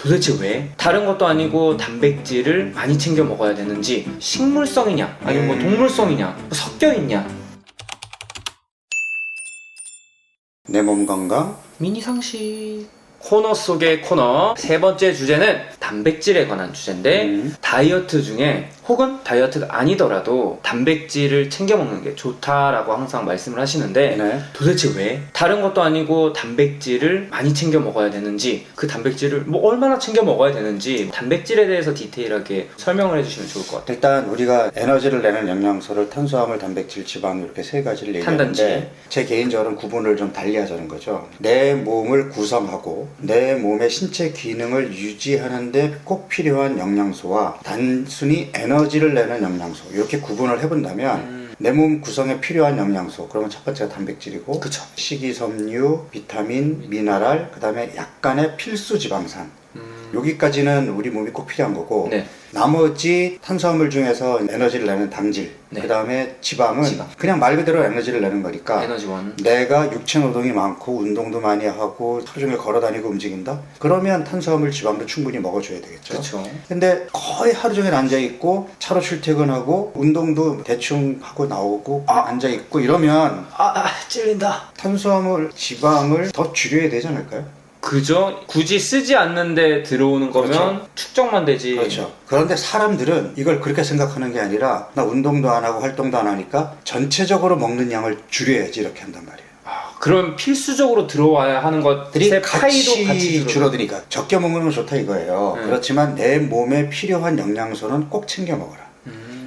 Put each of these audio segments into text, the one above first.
도대체 왜? 다른 것도 아니고 단백질을 많이 챙겨 먹어야 되는지, 식물성이냐 아니면 뭐 동물성이냐, 뭐 섞여 있냐. 내 몸 건강 미니 상식. 코너 속의 코너 세 번째 주제는 단백질에 관한 주제인데, 다이어트 중에 혹은 다이어트가 아니더라도 단백질을 챙겨 먹는 게 좋다라고 항상 말씀을 하시는데, 네. 도대체 왜? 다른 것도 아니고 단백질을 많이 챙겨 먹어야 되는지, 그 단백질을 뭐 얼마나 챙겨 먹어야 되는지 단백질에 대해서 디테일하게 설명을 해주시면 좋을 것 같아요. 일단 우리가 에너지를 내는 영양소를 탄수화물, 단백질, 지방 이렇게 세 가지를 탄단지. 얘기하는데, 제 개인적으로는 구분을 좀 달리 하자는 거죠. 내 몸을 구성하고 내 몸의 신체 기능을 유지하는데 꼭 필요한 영양소와 단순히 에너지를 내는 영양소, 이렇게 구분을 해본다면 내 몸 구성에 필요한 영양소, 그러면 첫 번째가 단백질이고, 그쵸. 식이섬유, 비타민, 미네랄, 그 다음에 약간의 필수 지방산, 여기까지는 우리 몸이 꼭 필요한 거고, 네. 나머지 탄수화물 중에서 에너지를 내는 당질, 네. 그 다음에 지방은 지방. 그냥 말 그대로 에너지를 내는 거니까, 에너지원. 내가 육체 노동이 많고 운동도 많이 하고 하루 종일 걸어 다니고 움직인다? 그러면 탄수화물, 지방도 충분히 먹어줘야 되겠죠. 그쵸. 근데 거의 하루 종일 앉아있고 차로 출퇴근하고 운동도 대충 하고 나오고 앉아있고 이러면 찔린다. 탄수화물, 지방을 더 줄여야 되지 않을까요? 그죠? 굳이 쓰지 않는데 들어오는 거면 그렇죠. 축적만 되지. 그렇죠. 그런데 사람들은 이걸 그렇게 생각하는 게 아니라, 나 운동도 안 하고 활동도 안 하니까 전체적으로 먹는 양을 줄여야지, 이렇게 한단 말이에요. 그럼 필수적으로 들어와야 하는 것들의 파이도 같이 줄어드니까 적게 먹는 건 좋다 이거예요. 네. 그렇지만 내 몸에 필요한 영양소는 꼭 챙겨 먹어라.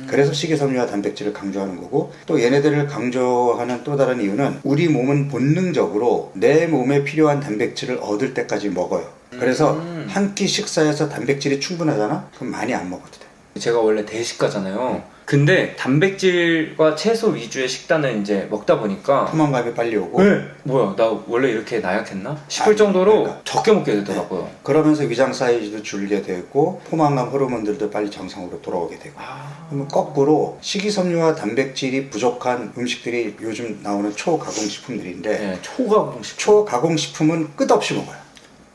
그래서 식이섬유와 단백질을 강조하는 거고, 또 얘네들을 강조하는 또 다른 이유는 우리 몸은 본능적으로 내 몸에 필요한 단백질을 얻을 때까지 먹어요. 그래서 한 끼 식사에서 단백질이 충분하잖아? 그럼 많이 안 먹어도 돼. 제가 원래 대식가잖아요. 근데 단백질과 채소 위주의 식단을 이제 먹다 보니까 포만감이 빨리 오고, 뭐야, 나 원래 이렇게 나약했나 싶을 정도로 그러니까. 적게 먹게 되더라고요. 그러면서 위장 사이즈도 줄게 되고 포만감 호르몬들도 빨리 정상으로 돌아오게 되고. 그러면 거꾸로 식이섬유와 단백질이 부족한 음식들이 요즘 나오는 초가공식품들인데, 네, 초가공식. 초가공식품은 끝없이 먹어요.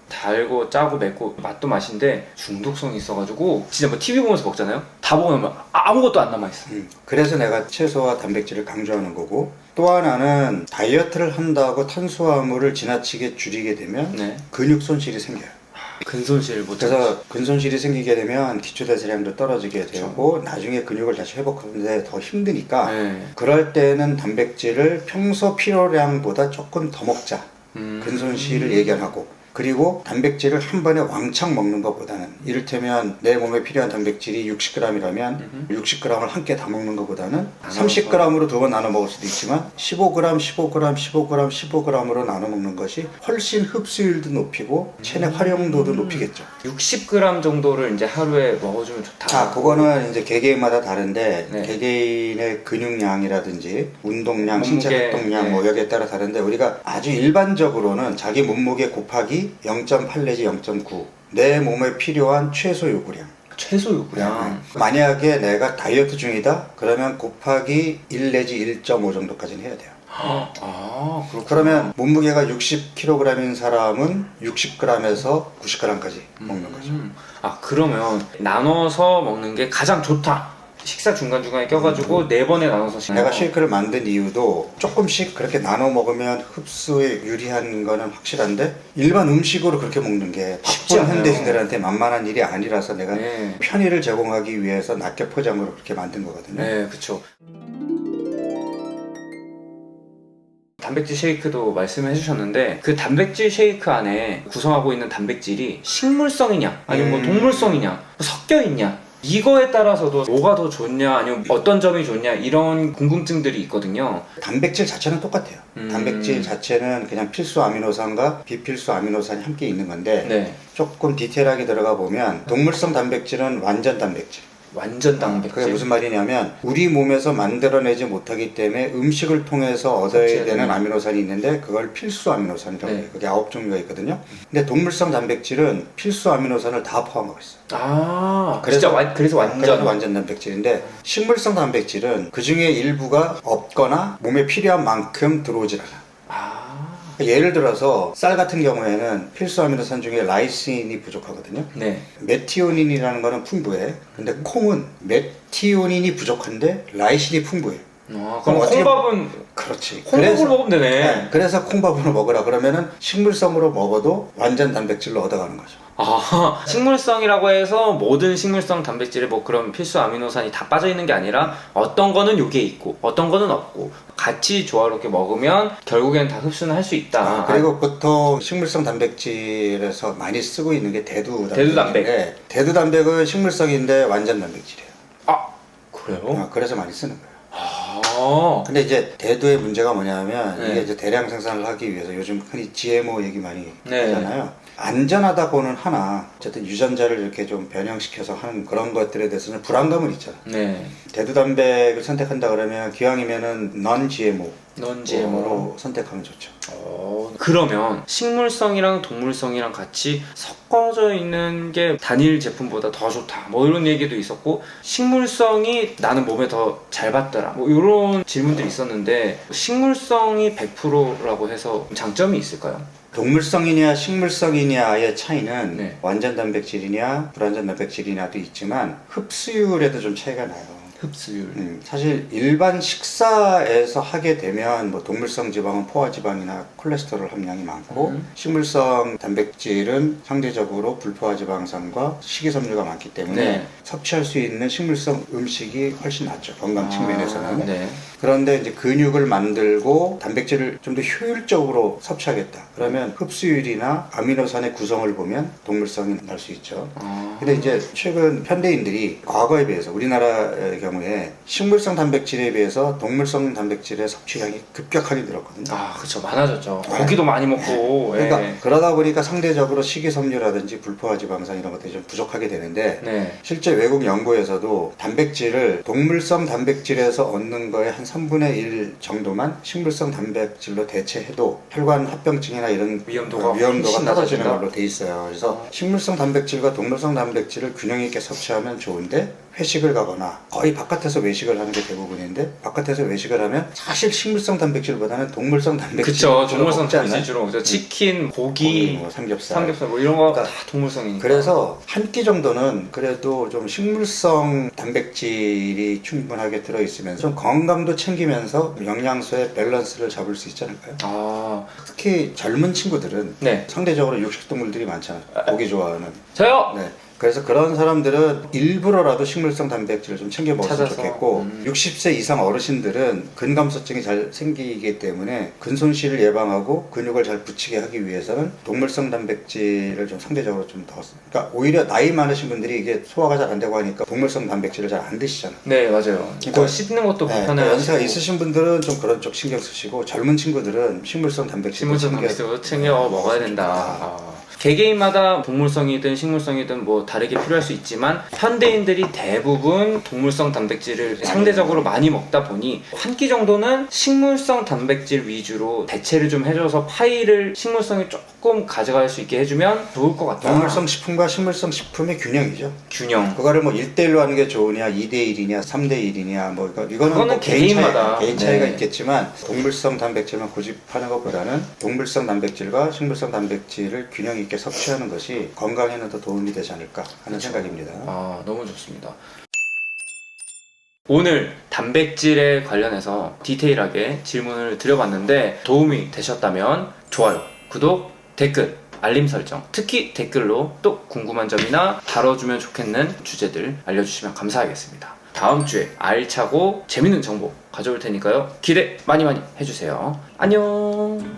달고 짜고 맵고 맛도 맛인데 중독성이 있어가지고 진짜 뭐 TV 보면서 먹잖아요. 다 먹고 나면 아무것도 안 남아있어. 그래서 내가 채소와 단백질을 강조하는 거고, 또 하나는 다이어트를 한다고 탄수화물을 지나치게 줄이게 되면 네. 근육 손실이 생겨요. 근손실 못 그래서 근손실이 생기게 되면 기초대사량도 떨어지게 되고, 나중에 근육을 다시 회복하는데 더 힘드니까, 네. 그럴 때는 단백질을 평소 필요량보다 조금 더 먹자, 근손실을 예견하고, 그리고 단백질을 한 번에 왕창 먹는 것보다는, 이를테면 내 몸에 필요한 단백질이 60g이라면 60g을 한 끼 다 먹는 것보다는 30g으로 두 번 나눠 먹을 수도 있지만 15g, 15g, 15g, 15g으로 나눠 먹는 것이 훨씬 흡수율도 높이고 체내 활용도도 높이겠죠. 60g 정도를 이제 하루에 먹어주면 좋다. 그거는 이제 개개인마다 다른데, 네. 개개인의 근육량이라든지 운동량, 신체 몸무게, 활동량 네. 뭐 여기에 따라 다른데, 우리가 아주 일반적으로는 자기 몸무게 곱하기 0.8 내지 0.9, 내 몸에 필요한 최소 요구량. 최소 요구량. 만약에 내가 다이어트 중이다? 그러면 곱하기 1 내지 1.5 정도까지는 해야 돼요. 그렇구나. 그러면 몸무게가 60kg인 사람은 60g에서 90g까지 먹는 거죠. 그러면 나눠서 먹는 게 가장 좋다. 식사 중간중간에 껴가지고 4번에 나눠서 내가 쉐이크를 만든 이유도, 조금씩 그렇게 나눠 먹으면 흡수에 유리한 거는 확실한데, 일반 음식으로 그렇게 먹는 게 쉽지 바쁜 않아요. 현대인들한테 만만한 일이 아니라서 내가 네. 편의를 제공하기 위해서 낱개 포장으로 그렇게 만든 거거든요. 네, 그쵸. 단백질 쉐이크도 말씀해 주셨는데, 그 단백질 쉐이크 안에 구성하고 있는 단백질이 식물성이냐 아니면 뭐 동물성이냐, 뭐 섞여 있냐, 이거에 따라서도 뭐가 더 좋냐 아니면 어떤 점이 좋냐, 이런 궁금증들이 있거든요. 단백질 자체는 똑같아요. 단백질 자체는 그냥 필수 아미노산과 비필수 아미노산이 함께 있는 건데, 네. 조금 디테일하게 들어가 보면 동물성 단백질은 완전 단백질. 완전 단백질. 그게 무슨 말이냐면, 우리 몸에서 만들어내지 못하기 때문에 음식을 통해서 얻어야 되는 아미노산이 있는데, 그걸 필수 아미노산이라고 해요. 그게 9종류가 있거든요. 근데 동물성 단백질은 필수 아미노산을 다 포함하고 있어요. 그래서 그래서 완전 완전 단백질인데, 식물성 단백질은 그 중에 일부가 없거나 몸에 필요한 만큼 들어오질 않아. 예를 들어서 쌀 같은 경우에는 필수 아미노산 중에 라이신이 부족하거든요. 네. 메티오닌이라는 거는 풍부해. 근데 콩은 메티오닌이 부족한데 라이신이 풍부해. 그럼 어떻게- 콩밥은 그렇지. 콩밥으로 먹으면 되네. 네, 그래서 콩밥으로 먹으라 그러면은 식물성으로 먹어도 완전 단백질로 얻어가는 거죠. 아, 식물성이라고 해서 모든 식물성 단백질에 뭐 그런 필수 아미노산이 다 빠져 있는 게 아니라 어떤 거는 요게 있고 어떤 거는 없고 같이 조화롭게 먹으면 결국엔 다 흡수는 할 수 있다. 그리고 보통 식물성 단백질에서 많이 쓰고 있는 게 대두 대두 단백. 단백인데 대두 단백은 식물성인데 완전 단백질이에요. 그래요? 그래서 많이 쓰는 거예요. 아, 근데 이제 대두의 문제가 뭐냐면 네. 이게 이제 대량 생산을 하기 위해서 요즘 흔히 GMO 얘기 많이 네. 하잖아요. 안전하다고는 하나 어쨌든 유전자를 이렇게 좀 변형시켜서 하는 그런 것들에 대해서는 불안감은 있잖아. 네. 대두 단백을 선택한다 그러면 기왕이면은 non GMO 넌 GMO로. 선택하면 좋죠. 그러면 식물성이랑 동물성이랑 같이 섞어져 있는 게 단일 제품보다 더 좋다. 뭐 이런 얘기도 있었고 식물성이 나는 몸에 더 잘 받더라. 뭐 이런 질문들이 있었는데 식물성이 100%라고 해서 장점이 있을까요? 동물성이냐 식물성이냐의 차이는 네. 완전 단백질이냐 불완전 단백질이냐도 있지만 흡수율에도 좀 차이가 나요. 흡수율. 사실 일반 식사에서 하게 되면 뭐 동물성 지방은 포화지방이나 콜레스테롤 함량이 많고 식물성 단백질은 상대적으로 불포화지방산과 식이섬유가 많기 때문에 네. 섭취할 수 있는 식물성 음식이 훨씬 낫죠. 건강 측면에서는. 네. 그런데 이제 근육을 만들고 단백질을 좀 더 효율적으로 섭취하겠다. 그러면 흡수율이나 아미노산의 구성을 보면 동물성이 날 수 있죠. 근데 이제 최근 현대인들이 과거에 비해서 우리나라의 경우에 식물성 단백질에 비해서 동물성 단백질의 섭취량이 급격하게 늘었거든요. 그렇죠. 많아졌죠. 고기도 많이 먹고. 그러니까 예. 그러다 보니까 상대적으로 식이섬유라든지 불포화지방산 이런 것들이 좀 부족하게 되는데 네. 실제 외국 연구에서도 단백질을 동물성 단백질에서 얻는 거의 한 3분의 1 정도만 식물성 단백질로 대체해도 혈관 합병증이나 이런 위험도가 위험도가 훨씬 떨어지는 낮아진다? 걸로 돼 있어요. 그래서 식물성 단백질과 동물성 단백질을 균형 있게 섭취하면 좋은데 회식을 가거나 거의 바깥에서 외식을 하는 게 대부분인데 바깥에서 외식을 하면 사실 식물성 단백질보다는 동물성 단백질 그쵸. 동물성 먹지 않나요? 단백질 주로 먹죠. 치킨, 고기, 뭐 삼겹살 뭐 이런 거 다 그러니까 동물성이니까. 그래서 한 끼 정도는 그래도 좀 식물성 단백질이 충분하게 들어있으면서 좀 건강도 챙기면서 영양소의 밸런스를 잡을 수 있지 않을까요? 특히 젊은 친구들은 네. 상대적으로 육식동물들이 많잖아요. 고기 좋아하는. 저요. 네. 그래서 그런 사람들은 일부러라도 식물성 단백질을 좀 챙겨 먹었으면 찾아서. 좋겠고 60세 이상 어르신들은 근감소증이 잘 생기기 때문에 근손실을 예방하고 근육을 잘 붙이게 하기 위해서는 동물성 단백질을 좀 상대적으로 좀 더 그러니까 오히려 나이 많으신 분들이 이게 소화가 잘 안 되고 하니까 동물성 단백질을 잘 안 드시잖아요. 네, 맞아요. 그거 씹는 것도 불편해요. 연세가 있으신 분들은 좀 그런 쪽 신경 쓰시고 젊은 친구들은 식물성 단백질 식물성 단백질도 챙겨 먹어야 된다. 개개인마다 동물성이든 식물성이든 뭐 다르게 필요할 수 있지만 현대인들이 대부분 동물성 단백질을 상대적으로 많이 먹다 보니 한 끼 정도는 식물성 단백질 위주로 대체를 좀 해줘서 파이를 식물성이 조금 가져갈 수 있게 해주면 좋을 것 같다. 동물성 식품과 식물성 식품의 균형이죠. 균형. 그거를 뭐 1대1로 하는 게 좋으냐 2대1이냐 3대1이냐 뭐 이거는 뭐 개인마다 개인 차이가 네. 있겠지만 동물성 단백질만 고집하는 것보다는 동물성 단백질과 식물성 단백질을 균형 있게 섭취하는 것이 건강에는 더 도움이 되지 않을까 하는 생각입니다. 너무 좋습니다. 오늘 단백질에 관련해서 디테일하게 질문을 드려봤는데 도움이 되셨다면 좋아요, 구독, 댓글, 알림 설정, 특히 댓글로 또 궁금한 점이나 다뤄주면 좋겠는 주제들 알려주시면 감사하겠습니다. 다음 주에 알차고 재밌는 정보 가져올 테니까요. 기대 많이 해주세요. 안녕.